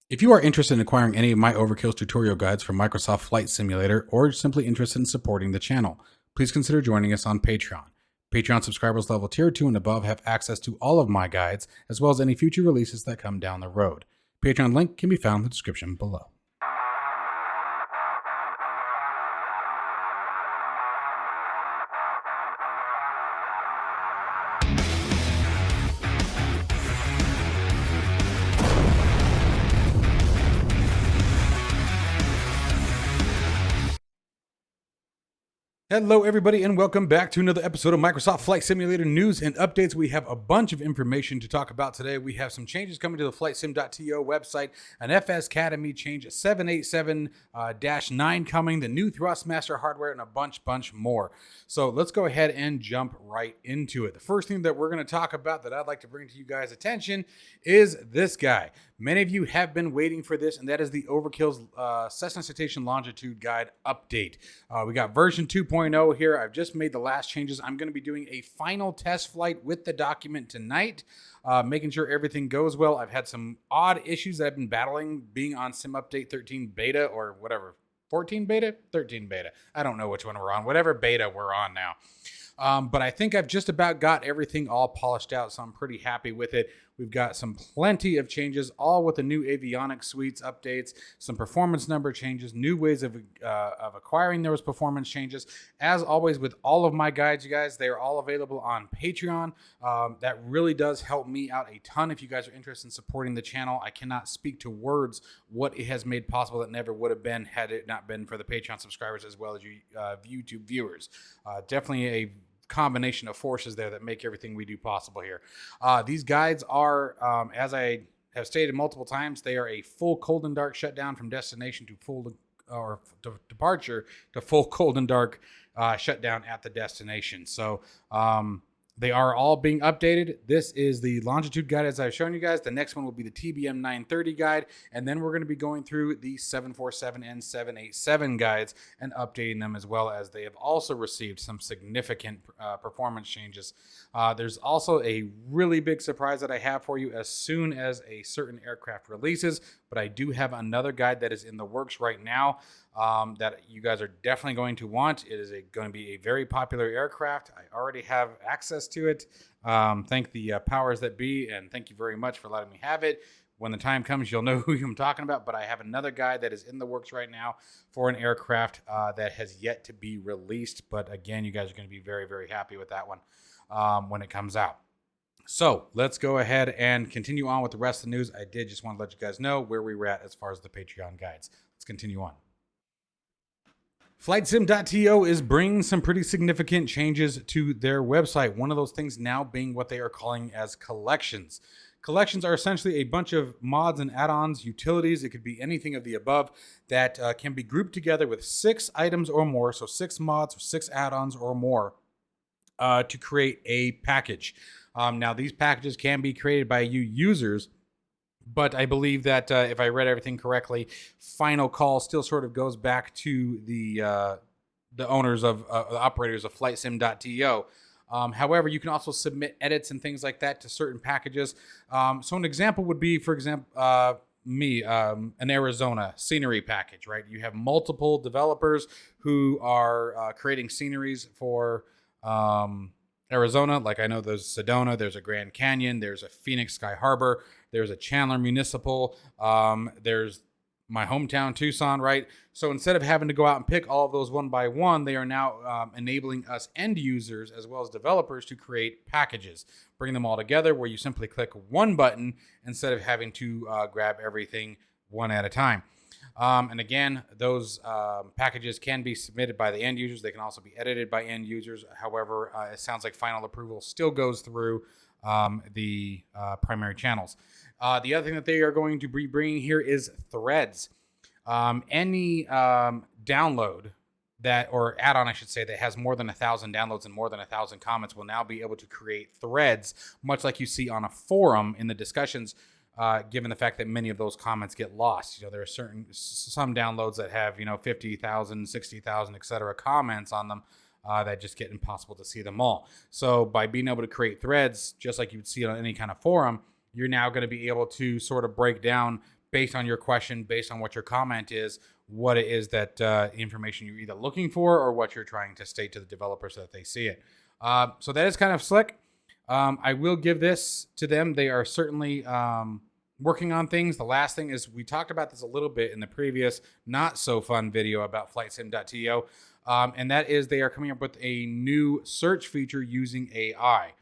If you are interested in acquiring any of my Overkill's tutorial guides for Microsoft Flight Simulator, or simply interested in supporting the channel, please consider joining us on Patreon. Patreon subscribers level tier 2 and above have access to all of my guides, as well as any future releases that come down the road. Patreon link can be found in the description below. Hello everybody and welcome back to another episode of Microsoft Flight Simulator News and Updates. We have a bunch of information to talk about today. We have some changes coming to the FlightSim.to website, an FS Academy change, a 787-9 coming, the new Thrustmaster hardware, and a bunch more. So let's go ahead and jump right into it. The first thing that we're going to talk about that I'd like to bring to you guys' attention is this guy. Many of you have been waiting for this, and that is the Overkill's Cessna Citation Longitude Guide update. We got version 2.0 here. I've just made the last changes. I'm going to be doing a final test flight with the document tonight, making sure everything goes well. I've had some odd issues that I've been battling being on Sim Update 13 beta or whatever. 14 beta? 13 beta. I don't know which one we're on. Whatever beta we're on now. But I think I've just about got everything all polished out, so I'm pretty happy with it. We've got plenty of changes, all with the new avionics suites updates, some performance number changes, new ways of acquiring those performance changes. As always, with all of my guides, you guys, they are all available on Patreon. That really does help me out a ton. If you guys are interested in supporting the channel, I cannot speak to words what it has made possible that never would have been had it not been for the Patreon subscribers as well as you YouTube viewers. Definitely a combination of forces there that make everything we do possible here. These guides are, as I have stated multiple times, they are a full cold and dark shutdown from destination to departure to full cold and dark shutdown at the destination. So they are all being updated. This is the Longitude guide as I've shown you guys. The next one will be the TBM 930 guide. And then we're going to be going through the 747 and 787 guides and updating them, as well as they have also received some significant performance changes. There's also a really big surprise that I have for you as soon as a certain aircraft releases. But I do have another guide that is in the works right now that you guys are definitely going to want. It is going to be a very popular aircraft. I already have access to it. Thank the powers that be, and thank you very much for letting me have it. When the time comes, you'll know who I'm talking about, but I have another guide that is in the works right now for an aircraft that has yet to be released. But again, you guys are going to be very, very happy with that one when it comes out. So let's go ahead and continue on with the rest of the news. I did just want to let you guys know where we were at as far as the Patreon guides. Let's continue on. FlightSim.to is bringing some pretty significant changes to their website. One of those things now being what they are calling as collections. Collections are essentially a bunch of mods and add-ons, utilities. It could be anything of the above that can be grouped together with 6 items or more. So 6 mods or 6 add-ons or more to create a package. Now, these packages can be created by you users, but I believe that if I read everything correctly, final call still sort of goes back to the owners of the operators of FlightSim.to. However, you can also submit edits and things like that to certain packages. So an example would be, for example, an Arizona scenery package, right? You have multiple developers who are creating sceneries for Arizona. Like I know there's Sedona, there's a Grand Canyon, there's a Phoenix Sky Harbor, there's a Chandler Municipal, there's my hometown Tucson, right? So instead of having to go out and pick all of those one by one, they are now enabling us end users as well as developers to create packages, bring them all together where you simply click one button instead of having to grab everything one at a time. And again, those packages can be submitted by the end users. They can also be edited by end users. However, it sounds like final approval still goes through the primary channels. The other thing that they are going to be bringing here is threads. Any download that, or add-on, I should say, that has more than 1,000 downloads and more than 1,000 comments will now be able to create threads, much like you see on a forum in the discussions. Given the fact that many of those comments get lost. You know, there are some downloads that have, 50,000, 60,000, etc. comments on them that just get impossible to see them all. So by being able to create threads, just like you would see on any kind of forum, you're now going to be able to sort of break down based on your question, based on what your comment is, what it is that information you're either looking for or what you're trying to state to the developer so that they see it. So that is kind of slick. I will give this to them. They are certainly working on things. The last thing is, we talked about this a little bit in the previous not so fun video about FlightSim.to, and that is they are coming up with a new search feature using AI.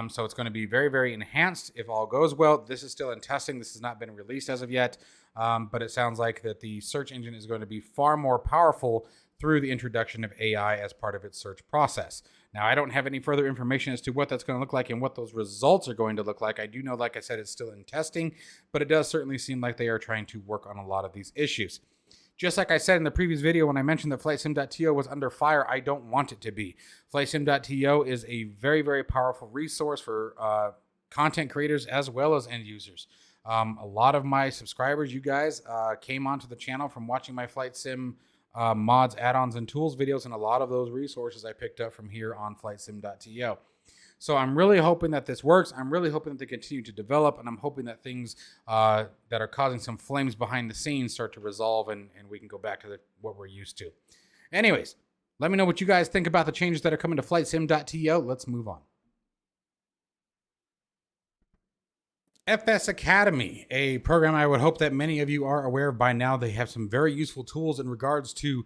So it's going to be very, very enhanced if all goes well. This is still in testing. This has not been released as of yet, but it sounds like that the search engine is going to be far more powerful through the introduction of AI as part of its search process. Now, I don't have any further information as to what that's going to look like and what those results are going to look like. I do know, like I said, it's still in testing, but it does certainly seem like they are trying to work on a lot of these issues. Just like I said in the previous video when I mentioned that FlightSim.to was under fire, I don't want it to be. FlightSim.to is a very, very powerful resource for content creators as well as end users. A lot of my subscribers, you guys, came onto the channel from watching my FlightSim mods, add-ons, and tools videos, and a lot of those resources I picked up from here on FlightSim.to. So I'm really hoping that this works. I'm really hoping that they continue to develop, and I'm hoping that things that are causing some flames behind the scenes start to resolve, and we can go back to what we're used to. Anyways, let me know what you guys think about the changes that are coming to FlightSim.to. Let's move on. FS Academy, a program I would hope that many of you are aware of by now. They have some very useful tools in regards to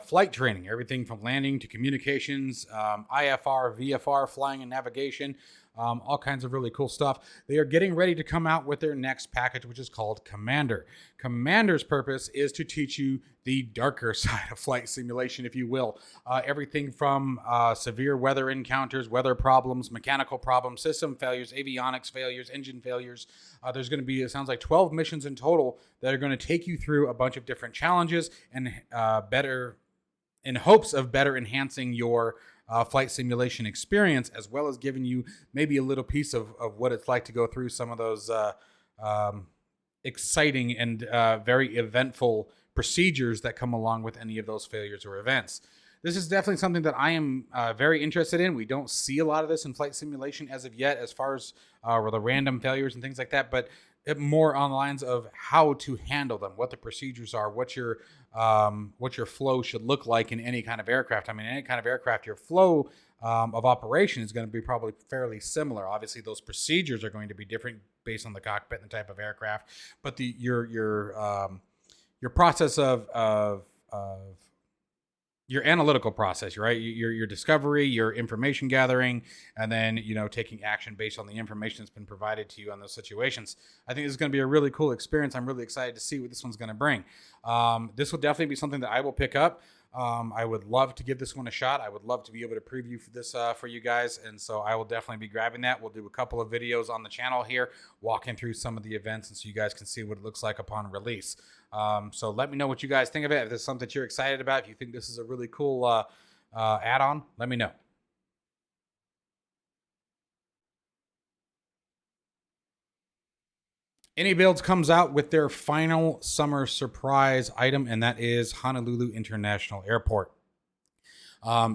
flight training, everything from landing to communications, IFR, VFR, flying and navigation, all kinds of really cool stuff. They are getting ready to come out with their next package, which is called Commander. Commander's purpose is to teach you the darker side of flight simulation, if you will. Everything from severe weather encounters, weather problems, mechanical problems, system failures, avionics failures, engine failures. There's going to be, it sounds like 12 missions in total that are going to take you through a bunch of different challenges and in hopes of better enhancing your flight simulation experience, as well as giving you maybe a little piece of what it's like to go through some of those exciting and very eventful procedures that come along with any of those failures or events. This is definitely something that I am very interested in. We don't see a lot of this in flight simulation as of yet, as far as the random failures and things like that, but more on the lines of how to handle them, what the procedures are, what your flow should look like in any kind of aircraft. I mean, any kind of aircraft, your flow of operation is going to be probably fairly similar. Obviously, those procedures are going to be different based on the cockpit and the type of aircraft, but your process of your analytical process, right? Your discovery, your information gathering, and then, taking action based on the information that's been provided to you on those situations. I think this is going to be a really cool experience. I'm really excited to see what this one's going to bring. This will definitely be something that I will pick up. I would love to give this one a shot. I would love to be able to preview for this for you guys, and so I will definitely be grabbing that. We'll do a couple of videos on the channel here, walking through some of the events, and so you guys can see what it looks like upon release. So let me know what you guys think of it. If there's something that you're excited about, if you think this is a really cool add-on, let me know. AnyBuilds comes out with their final summer surprise item, and that is Honolulu International Airport.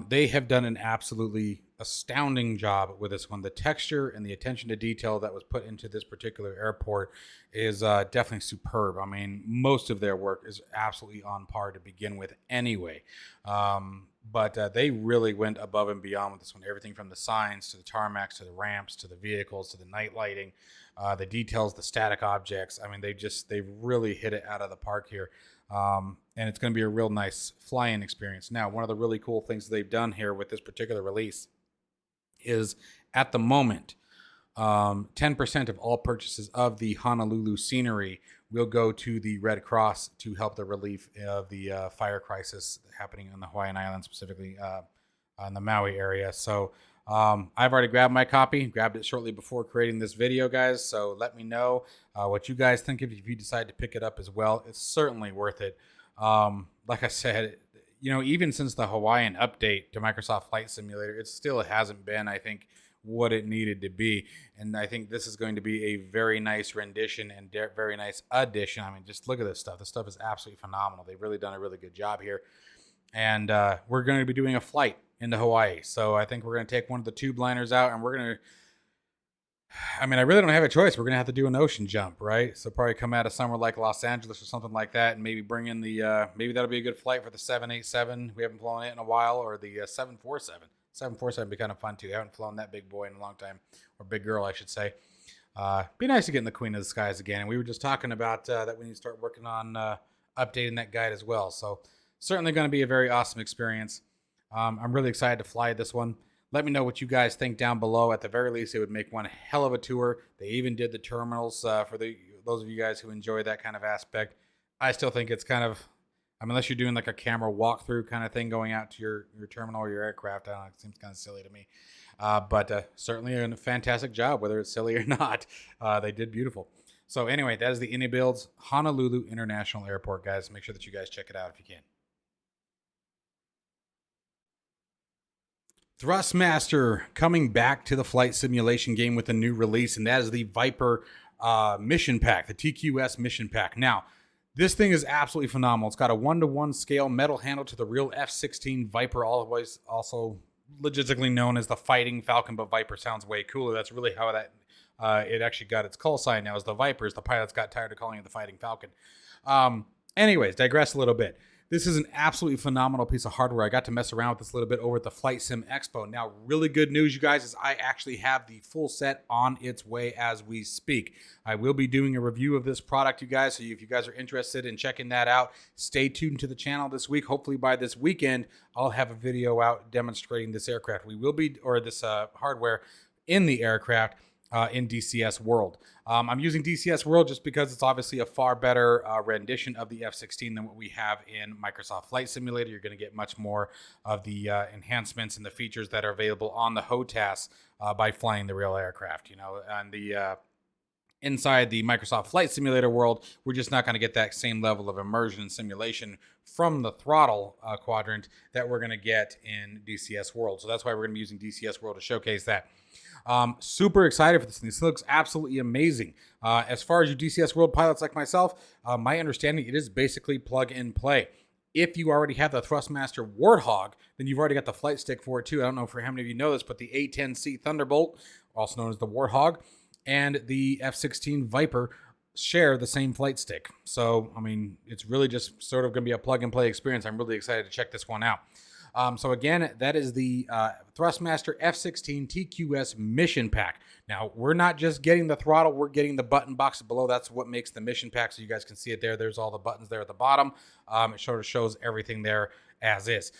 They have done an absolutely astounding job with this one. The texture and the attention to detail that was put into this particular airport is definitely superb. I mean, most of their work is absolutely on par to begin with anyway. But they really went above and beyond with this one. Everything from the signs to the tarmacs to the ramps to the vehicles to the night lighting, the details, the static objects. I mean, they've really hit it out of the park here. And it's going to be a real nice fly-in experience. Now, one of the really cool things they've done here with this particular release is, at the moment, 10% of all purchases of the Honolulu scenery will go to the Red Cross to help the relief of the fire crisis happening on the Hawaiian Islands, specifically in the Maui area. So I've already grabbed my copy, grabbed it shortly before creating this video, guys. So let me know what you guys think if you decide to pick it up as well. It's certainly worth it. Like I said, even since the Hawaiian update to Microsoft Flight Simulator, it still hasn't been, I think, what it needed to be. And I think this is going to be a very nice rendition and very nice addition. I mean, just look at this stuff. This stuff is absolutely phenomenal. They've really done a really good job here. And we're going to be doing a flight into Hawaii. So I think we're going to take one of the tube liners out, and we're going I mean, I really don't have a choice. We're going to have to do an ocean jump, right? So probably come out of somewhere like Los Angeles or something like that, and maybe bring in the, maybe that'll be a good flight for the 787. We haven't flown it in a while, or the 747. 747 would be kind of fun too. I haven't flown that big boy in a long time, or big girl, I should say. Be nice to get in the Queen of the Skies again. And we were just talking about that we need to start working on updating that guide as well. So certainly going to be a very awesome experience. I'm really excited to fly this one. Let me know what you guys think down below. At the very least, it would make one hell of a tour. They even did the terminals for those of you guys who enjoy that kind of aspect. I still think it's kind of, unless you're doing like a camera walkthrough kind of thing going out to your terminal or your aircraft, I don't know, it seems kind of silly to me. But certainly a fantastic job, whether it's silly or not. They did beautiful. So anyway, that is the IndyBuilds Honolulu International Airport, guys. Make sure that you guys check it out if you can. Thrustmaster coming back to the flight simulation game with a new release, and that is the Viper mission pack, the TQS mission pack. Now, this thing is absolutely phenomenal. It's got a 1-to-1 scale metal handle to the real F-16 Viper, always also logistically known as the Fighting Falcon, but Viper sounds way cooler. That's really how that it actually got its call sign now, is the Vipers. The pilots got tired of calling it the Fighting Falcon. Anyways, digress a little bit. This is an absolutely phenomenal piece of hardware. I got to mess around with this a little bit over at the Flight Sim Expo. Now, really good news, you guys, is I actually have the full set on its way as we speak. I will be doing a review of this product, you guys, so if you guys are interested in checking that out, stay tuned to the channel this week. Hopefully by this weekend, I'll have a video out demonstrating this aircraft. We will be, or this hardware in the aircraft, in DCS World. I'm using DCS World just because it's obviously a far better rendition of the F-16 than what we have in Microsoft Flight Simulator. You're going to get much more of the enhancements and the features that are available on the HOTAS by flying the real aircraft. You know, and the inside the Microsoft Flight Simulator world, we're just not going to get that same level of immersion and simulation from the throttle quadrant that we're going to get in DCS World. So that's why we're going to be using DCS World to showcase that. Super excited for this thing. This looks absolutely amazing. As far as you DCS World pilots like myself, my understanding, it is basically plug and play. If you already have the Thrustmaster Warthog, then you've already got the flight stick for it too. I don't know for how many of you know this, but the A10C Thunderbolt, also known as the Warthog, and the F-16 Viper share the same flight stick. So, I mean, it's really just sort of going to be a plug and play experience. I'm really excited to check this one out. So again, that is the Thrustmaster F-16 TQS mission pack. Now, we're not just getting the throttle, we're getting the button box below. That's what makes the mission pack, so you guys can see it there. There's all the buttons there at the bottom. It sort of shows everything there as is.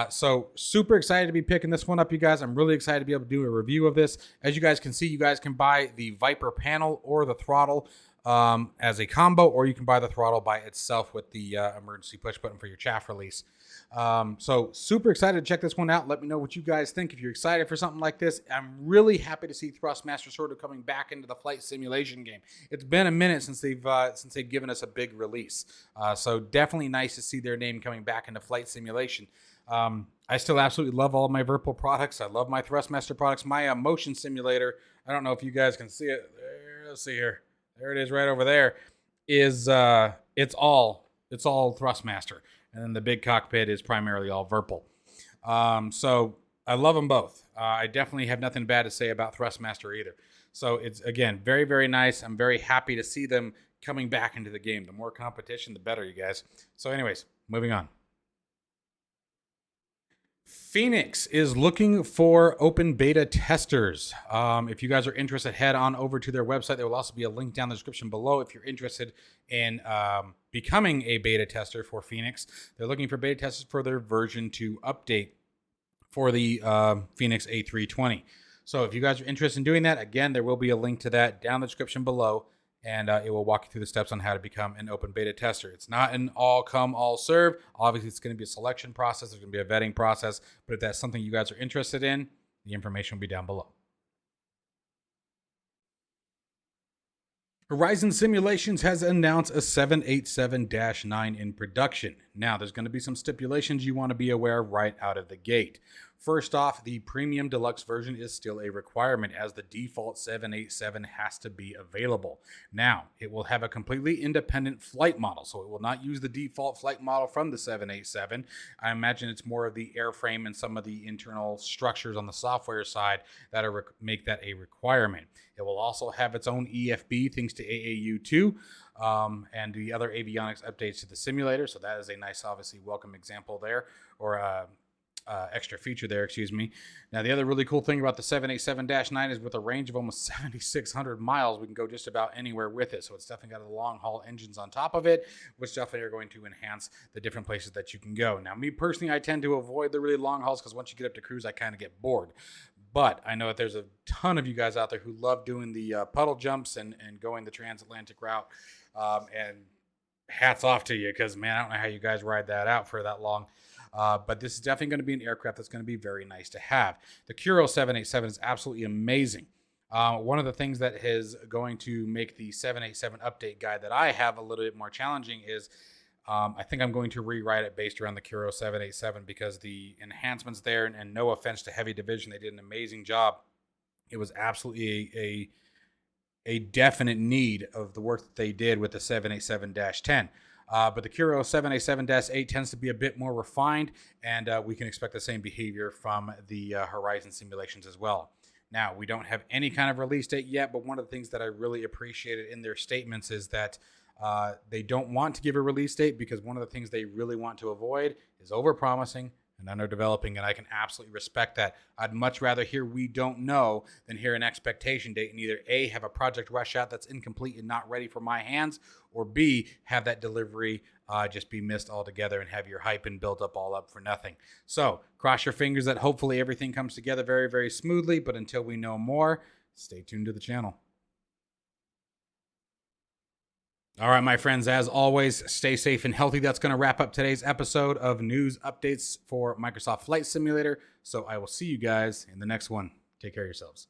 So super excited to be picking this one up, you guys. I'm really excited to be able to do a review of this. As you guys can see, you guys can buy the Viper panel or the throttle as a combo, or you can buy the throttle by itself with the emergency push button for your chaff release. So super excited to check this one out. Let me know what you guys think. If you're excited for something like this, I'm really happy to see Thrustmaster sort of coming back into the flight simulation game. It's been a minute since they've given us a big release. So definitely nice to see their name coming back into flight simulation. I still absolutely love all of my Virpil products. I love my Thrustmaster products. My motion simulator, I don't know if you guys can see it. Let's see here. There it is right over there. Is it's all Thrustmaster. And then the big cockpit is primarily all Virpil. So I love them both. I definitely have nothing bad to say about Thrustmaster either. So it's, again, very, very nice. I'm very happy to see them coming back into the game. The more competition, the better, you guys. So anyways, moving on. Fenix is looking for open beta testers. If you guys are interested, head on over to their website. There will also be a link down in the description below if you're interested in becoming a beta tester for Fenix. They're looking for beta testers for their version 2 update for the Fenix A320. So if you guys are interested in doing that, again, there will be a link to that down in the description below, and it will walk you through the steps on how to become an open beta tester. It's not an all come, all serve. Obviously, it's going to be a selection process. There's going to be a vetting process. But if that's something you guys are interested in, the information will be down below. Ryzen Simulations has announced a 787-9 in production. Now, there's going to be some stipulations you want to be aware right out of the gate. First off, the premium deluxe version is still a requirement, as the default 787 has to be available. Now, it will have a completely independent flight model, so it will not use the default flight model from the 787. I imagine it's more of the airframe and some of the internal structures on the software side that make that a requirement. It will also have its own EFB thanks to AAU2 and the other avionics updates to the simulator. So that is a nice, obviously, welcome example there, or extra feature there, excuse me. Now, the other really cool thing about the 787-9 is with a range of almost 7,600 miles, we can go just about anywhere with it. So it's definitely got the long haul engines on top of it, which definitely are going to enhance the different places that you can go. Now, me personally, I tend to avoid the really long hauls because once you get up to cruise, I kind of get bored. But I know that there's a ton of you guys out there who love doing the puddle jumps and going the transatlantic route. And hats off to you, because, man, I don't know how you guys ride that out for that long. But this is definitely going to be an aircraft that's going to be very nice to have. The Kuro 787 is absolutely amazing. One of the things that is going to make the 787 update guide that I have a little bit more challenging is I think I'm going to rewrite it based around the Kuro 787, because the enhancements there, and no offense to Heavy Division, they did an amazing job. It was absolutely a definite need of the work that they did with the 787-10. But the Kuro 787-8 tends to be a bit more refined, and we can expect the same behavior from the Horizon simulations as well. Now, we don't have any kind of release date yet, but one of the things that I really appreciated in their statements is that they don't want to give a release date, because one of the things they really want to avoid is overpromising and underdeveloping, and I can absolutely respect that. I'd much rather hear "we don't know" than hear an expectation date and either A, have a project rush out that's incomplete and not ready for my hands, or B, have that delivery just be missed altogether and have your hype and build up all up for nothing. So cross your fingers that hopefully everything comes together very, very smoothly, but until we know more, stay tuned to the channel. All right, my friends, as always, stay safe and healthy. That's going to wrap up today's episode of news updates for Microsoft Flight Simulator. So I will see you guys in the next one. Take care of yourselves.